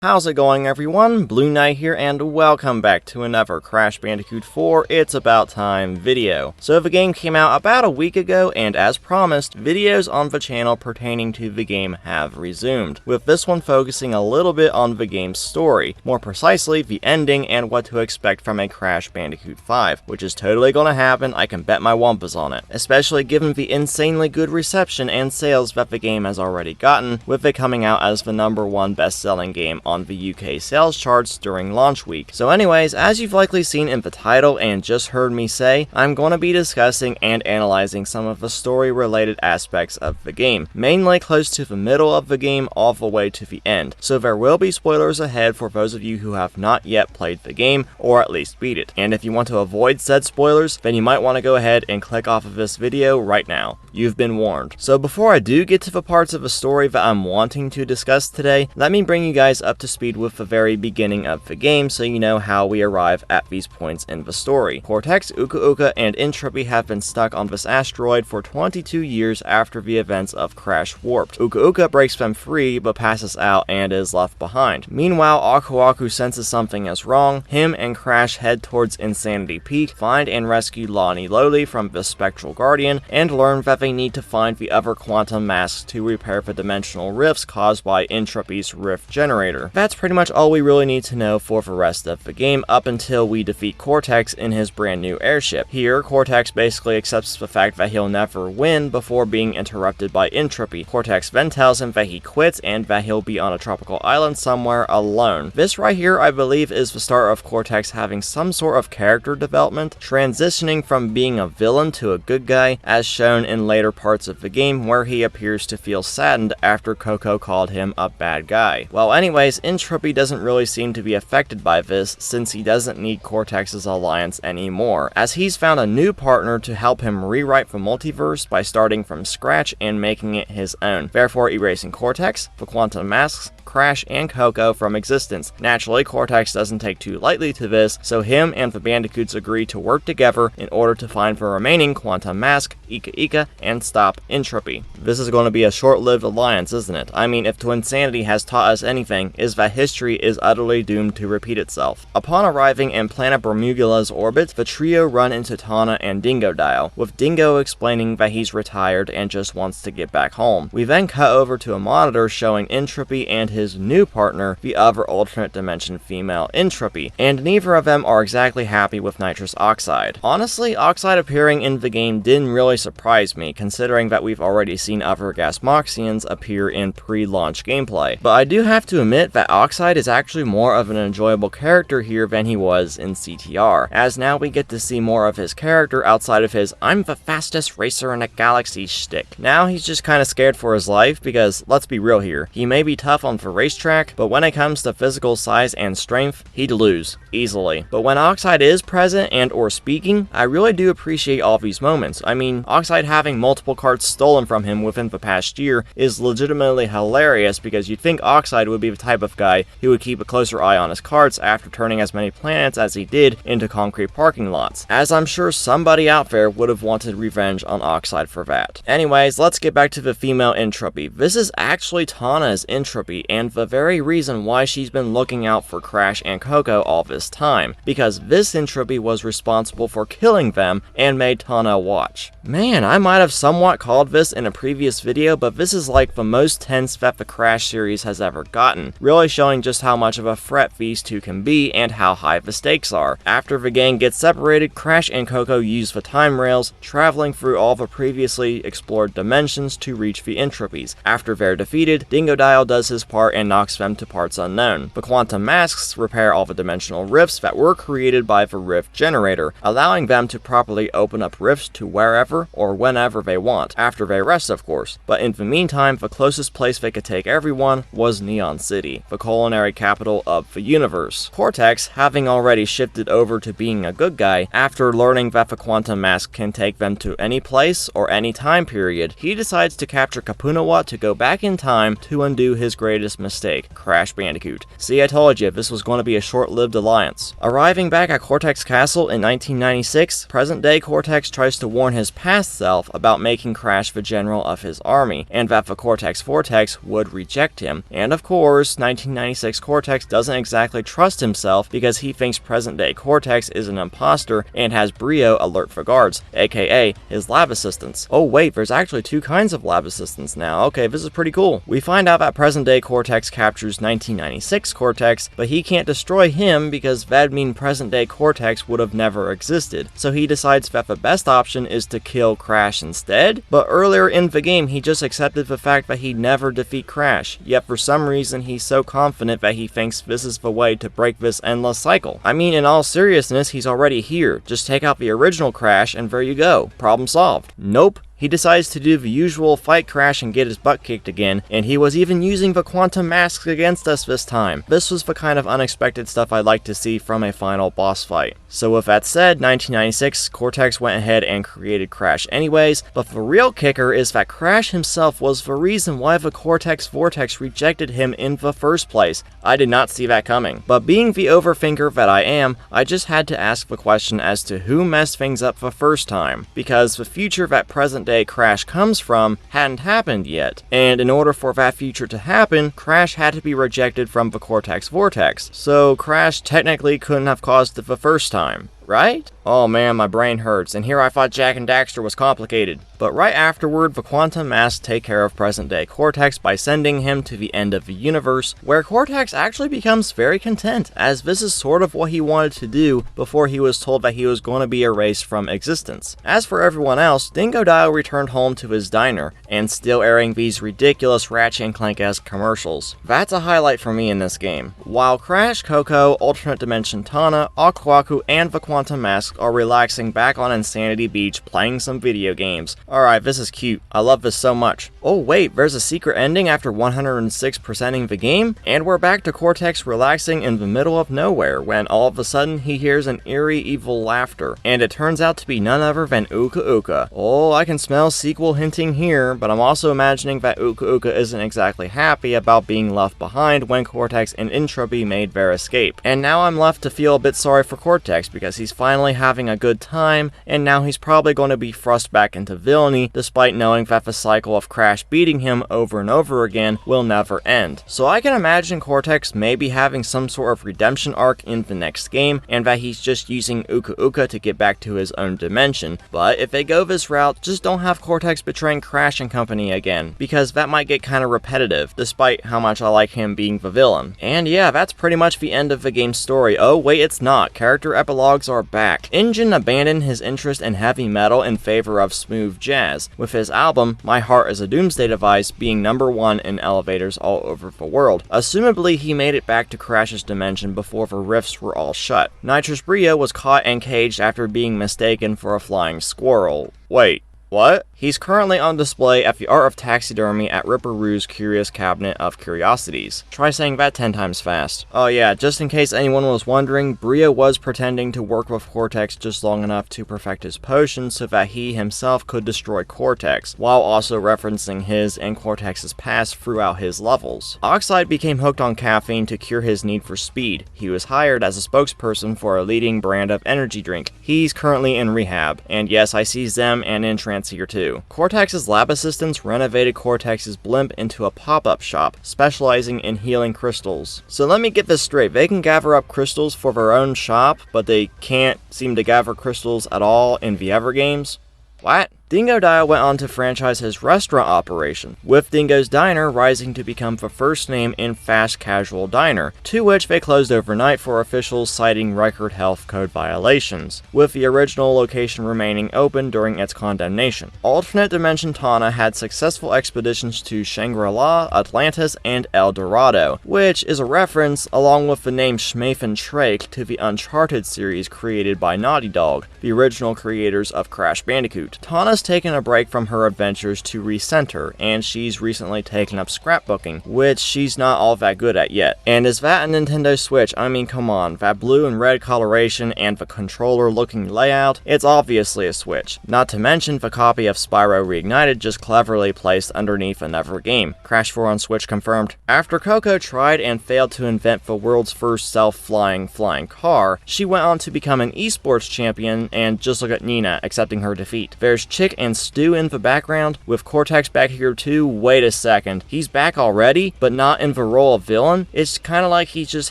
How's it going, everyone? Blueknight here, and welcome back to another Crash Bandicoot 4 It's About Time video. So the game came out about a week ago, and as promised, videos on the channel pertaining to the game have resumed, with this one focusing a little bit on the game's story, more precisely the ending and what to expect from a Crash Bandicoot 5, which is totally gonna happen. I can bet my wampas on it, especially given the insanely good reception and sales that the game has already gotten, with it coming out as the #1 best-selling game on the UK sales charts during launch week. So anyways, as you've likely seen in the title and just heard me say, I'm going to be discussing and analyzing some of the story-related aspects of the game, mainly close to the middle of the game all the way to the end. So there will be spoilers ahead for those of you who have not yet played the game, or at least beat it. And if you want to avoid said spoilers, then you might want to go ahead and click off of this video right now. You've been warned. So before I do get to the parts of the story that I'm wanting to discuss today, let me bring you guys up to speed with the very beginning of the game so you know how we arrive at these points in the story. Cortex, Uka Uka, and Entropy have been stuck on this asteroid for 22 years after the events of Crash Warped. Uka Uka breaks them free but passes out and is left behind. Meanwhile, Aku Aku senses something is wrong. Him and Crash head towards Insanity Peak, find and rescue Lonnie Loli from the Spectral Guardian, and learn that they need to find the other quantum masks to repair the dimensional rifts caused by Entropy's rift generator. That's pretty much all we really need to know for the rest of the game up until we defeat Cortex in his brand new airship. Here, Cortex basically accepts the fact that he'll never win before being interrupted by Entropy. Cortex then tells him that he quits and that he'll be on a tropical island somewhere alone. This right here, I believe, is the start of Cortex having some sort of character development, transitioning from being a villain to a good guy, as shown in later parts of the game where he appears to feel saddened after Coco called him a bad guy. Well, anyways, Entropy doesn't really seem to be affected by this, since he doesn't need Cortex's alliance anymore, as he's found a new partner to help him rewrite the multiverse by starting from scratch and making it his own, therefore erasing Cortex, the quantum masks, Crash, and Coco from existence. Naturally, Cortex doesn't take too lightly to this, so him and the Bandicoots agree to work together in order to find the remaining quantum mask, Ika Ika, and stop Entropy. This is going to be a short-lived alliance, isn't it? I mean, if Twinsanity has taught us anything, is that history is utterly doomed to repeat itself. Upon arriving in planet Bermugula's orbit, the trio run into Tana and Dingodile, with Dingo explaining that he's retired and just wants to get back home. We then cut over to a monitor showing Entropy and his new partner, the other alternate dimension female Entropy, and neither of them are exactly happy with nitrous oxide. Honestly, Oxide appearing in the game didn't really surprise me, considering that we've already seen other Gasmoxians appear in pre-launch gameplay, but I do have to admit that Oxide is actually more of an enjoyable character here than he was in CTR, as now we get to see more of his character outside of his "I'm the fastest racer in the galaxy" shtick. Now he's just kinda scared for his life because, let's be real here, he may be tough on the racetrack, but when it comes to physical size and strength, he'd lose easily. But when Oxide is present and or speaking, I really do appreciate all these moments. I mean, Oxide having multiple carts stolen from him within the past year is legitimately hilarious, because you'd think Oxide would be the type of guy who would keep a closer eye on his carts after turning as many planets as he did into concrete parking lots, as I'm sure somebody out there would have wanted revenge on Oxide for that. Anyways, let's get back to the female Entropy. This is actually Tana's Entropy, and the very reason why she's been looking out for Crash and Coco all this time, because this Entropy was responsible for killing them and made Tana watch. Man, I might have somewhat called this in a previous video, but this is like the most tense that the Crash series has ever gotten, really showing just how much of a threat these two can be and how high the stakes are. After the gang gets separated, Crash and Coco use the time rails, traveling through all the previously explored dimensions to reach the Entropies. After they're defeated, Dingodile does his part and knocks them to parts unknown. The quantum masks repair all the dimensional rifts that were created by the rift generator, allowing them to properly open up rifts to wherever or whenever they want, after they rest of course. But in the meantime, the closest place they could take everyone was Neon City, the culinary capital of the universe. Cortex, having already shifted over to being a good guy, after learning that the quantum mask can take them to any place or any time period, he decides to capture Kapunawa to go back in time to undo his greatest biggest mistake, Crash Bandicoot. See, I told you, this was going to be a short-lived alliance. Arriving back at Cortex Castle in 1996, present-day Cortex tries to warn his past self about making Crash the general of his army, and that the Cortex Vortex would reject him. And of course, 1996 Cortex doesn't exactly trust himself because he thinks present-day Cortex is an imposter and has Brio alert the guards, aka his lab assistants. Oh wait, there's actually two kinds of lab assistants now. Okay, this is pretty cool. We find out that present-day Cortex captures 1996 Cortex, but he can't destroy him because that'd mean present-day Cortex would have never existed. So he decides that the best option is to kill Crash instead. But earlier in the game, he just accepted the fact that he'd never defeat Crash, yet for some reason he's so confident that he thinks this is the way to break this endless cycle. I mean, in all seriousness, he's already here. Just take out the original Crash and there you go. Problem solved. Nope. He decides to do the usual fight Crash and get his butt kicked again, and he was even using the quantum masks against us this time. This was the kind of unexpected stuff I'd like to see from a final boss fight. So with that said, 1996, Cortex went ahead and created Crash anyways, but the real kicker is that Crash himself was the reason why the Cortex Vortex rejected him in the first place. I did not see that coming. But being the overthinker that I am, I just had to ask the question as to who messed things up the first time, because the future that present-day Crash comes from hadn't happened yet, and in order for that future to happen, Crash had to be rejected from the Cortex Vortex, so Crash technically couldn't have caused it the first time, right? Oh man, my brain hurts, and here I thought Jak and Daxter was complicated. But right afterward, the quantum masks take care of present-day Cortex by sending him to the end of the universe, where Cortex actually becomes very content, as this is sort of what he wanted to do before he was told that he was going to be erased from existence. As for everyone else, Dingodile returned home to his diner, and still airing these ridiculous Ratchet & Clank-esque commercials. That's a highlight for me in this game. While Crash, Coco, Alternate Dimension Tana, Aquaku, and the quantum masks are relaxing back on Insanity Beach playing some video games. Alright, this is cute. I love this so much. Oh wait, there's a secret ending after 106%ing the game? And we're back to Cortex relaxing in the middle of nowhere when all of a sudden he hears an eerie evil laughter. And it turns out to be none other than Uka Uka. Oh, I can smell sequel hinting here, but I'm also imagining that Uka Uka isn't exactly happy about being left behind when Cortex and Introby made their escape. And now I'm left to feel a bit sorry for Cortex because he's finally having a good time, and now he's probably going to be thrust back into villainy, despite knowing that the cycle of Crash beating him over and over again will never end. So I can imagine Cortex maybe having some sort of redemption arc in the next game, and that he's just using Uka Uka to get back to his own dimension. But if they go this route, just don't have Cortex betraying Crash and company again, because that might get kinda repetitive, despite how much I like him being the villain. And yeah, that's pretty much the end of the game's story. Oh wait, it's not. Character epilogues are back. Injin abandoned his interest in heavy metal in favor of smooth jazz, with his album, My Heart is a Doomsday Device, being #1 in elevators all over the world. Assumably, he made it back to Crash's dimension before the rifts were all shut. Nitrous Brio was caught and caged after being mistaken for a flying squirrel. Wait, what? He's currently on display at the Art of Taxidermy at Ripperoo's Curious Cabinet of Curiosities. Try saying that 10 times fast. Oh yeah, just in case anyone was wondering, Brio was pretending to work with Cortex just long enough to perfect his potion so that he himself could destroy Cortex, while also referencing his and Cortex's past throughout his levels. Oxide became hooked on caffeine to cure his need for speed. He was hired as a spokesperson for a leading brand of energy drink. He's currently in rehab, and yes, I see Zem and Entrance here too. Cortex's lab assistants renovated Cortex's blimp into a pop-up shop, specializing in healing crystals. So let me get this straight, they can gather up crystals for their own shop, but they can't seem to gather crystals at all in the other games? What? Dingodile went on to franchise his restaurant operation, with Dingo's Diner rising to become the first name in fast casual diner, to which they closed overnight for officials citing record health code violations, with the original location remaining open during its condemnation. Alternate Dimension Tana had successful expeditions to Shangri-La, Atlantis, and El Dorado, which is a reference, along with the name Schmafen Trake, to the Uncharted series created by Naughty Dog, the original creators of Crash Bandicoot. Tana has taken a break from her adventures to recenter, and she's recently taken up scrapbooking, which she's not all that good at yet. And is that a Nintendo Switch? I mean, come on, that blue and red coloration and the controller looking layout, it's obviously a Switch. Not to mention the copy of Spyro Reignited just cleverly placed underneath another game. Crash 4 on Switch confirmed. After Coco tried and failed to invent the world's first self-flying flying car, she went on to become an esports champion, and just look at Nina accepting her defeat. There's Chick and Stu in the background, with Cortex back here too. Wait a second, he's back already, but not in the role of villain? It's kinda like he's just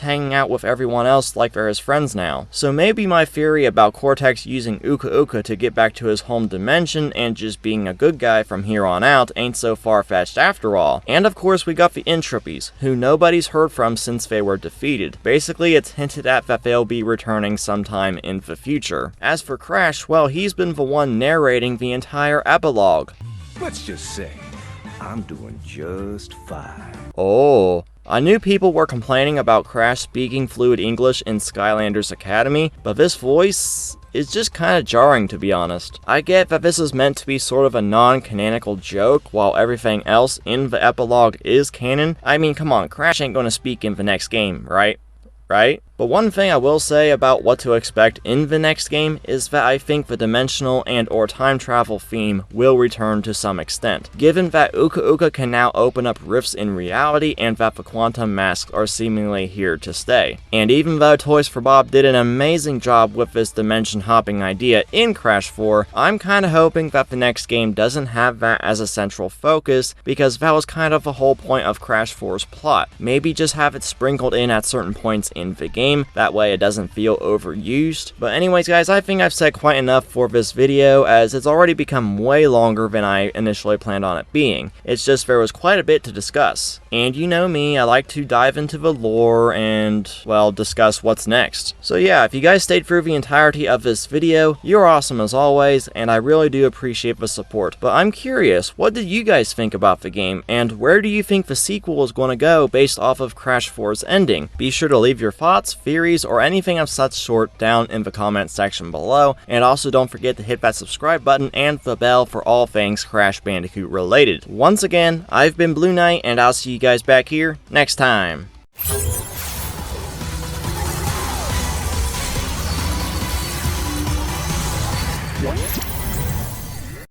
hanging out with everyone else like they're his friends now. So maybe my theory about Cortex using Uka Uka to get back to his home dimension and just being a good guy from here on out ain't so far-fetched after all. And of course we got the Intropies, who nobody's heard from since they were defeated. Basically it's hinted at that they'll be returning sometime in the future. As for Crash, well, he's been the one narrating the entire epilogue. Let's just say, I'm doing just fine. Oh. I knew people were complaining about Crash speaking fluid English in Skylanders Academy, but this voice is just kinda jarring, to be honest. I get that this is meant to be sort of a non-canonical joke, while everything else in the epilogue is canon. I mean, come on, Crash ain't gonna speak in the next game, right? But one thing I will say about what to expect in the next game is that I think the dimensional and or time travel theme will return to some extent, given that Uka Uka can now open up rifts in reality and that the quantum masks are seemingly here to stay. And even though Toys for Bob did an amazing job with this dimension hopping idea in Crash 4, I'm kinda hoping that the next game doesn't have that as a central focus, because that was kind of the whole point of Crash 4's plot. Maybe just have it sprinkled in at certain points in the game, that way it doesn't feel overused. But anyways guys, I think I've said quite enough for this video, as it's already become way longer than I initially planned on it being. It's just there was quite a bit to discuss. And you know me, I like to dive into the lore and, well, discuss what's next. So yeah, if you guys stayed through the entirety of this video, you're awesome as always, and I really do appreciate the support. But I'm curious, what did you guys think about the game, and where do you think the sequel is going to go based off of Crash 4's ending? Be sure to leave your thoughts, theories, or anything of such sort down in the comments section below, and also don't forget to hit that subscribe button and the bell for all things Crash Bandicoot related. Once again, I've been Blueknight, and I'll see you guys back here next time.